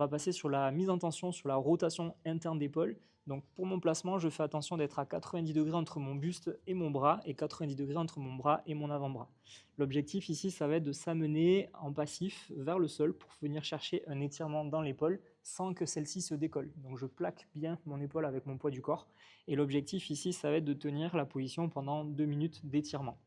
On va passer sur la mise en tension, sur la rotation interne d'épaule. Donc pour mon placement, je fais attention d'être à 90 degrés entre mon buste et mon bras et 90 degrés entre mon bras et mon avant-bras. L'objectif ici, ça va être de s'amener en passif vers le sol pour venir chercher un étirement dans l'épaule sans que celle-ci se décolle. Donc je plaque bien mon épaule avec mon poids du corps et l'objectif ici, ça va être de tenir la position pendant 2 minutes d'étirement.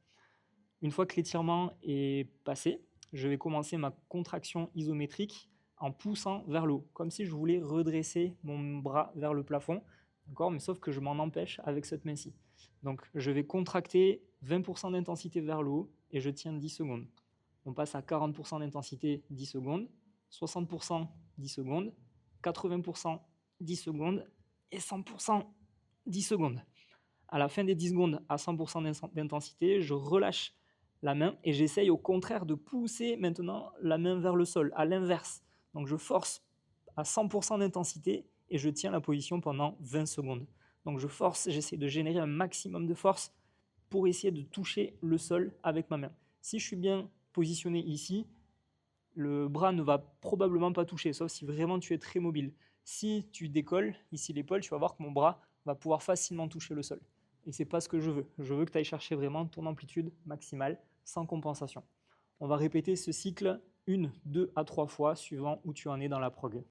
Une fois que l'étirement est passé, je vais commencer ma contraction isométrique en poussant vers le haut, comme si je voulais redresser mon bras vers le plafond, d'accord, mais sauf que je m'en empêche avec cette main-ci. Donc je vais contracter 20% d'intensité vers le haut et je tiens 10 secondes. On passe à 40% d'intensité, 10 secondes, 60%, 10 secondes, 80%, 10 secondes et 100%, 10 secondes. À la fin des 10 secondes, à 100% d'intensité, je relâche la main et j'essaye au contraire de pousser maintenant la main vers le sol, à l'inverse. Donc je force à 100% d'intensité et je tiens la position pendant 20 secondes. Donc je force, j'essaie de générer un maximum de force pour essayer de toucher le sol avec ma main. Si je suis bien positionné ici, le bras ne va probablement pas toucher, sauf si vraiment tu es très mobile. Si tu décolles ici l'épaule, tu vas voir que mon bras va pouvoir facilement toucher le sol. Et ce n'est pas ce que je veux. Je veux que tu ailles chercher vraiment ton amplitude maximale sans compensation. On va répéter ce cycle 1, 2 à 3 fois suivant où tu en es dans la prog.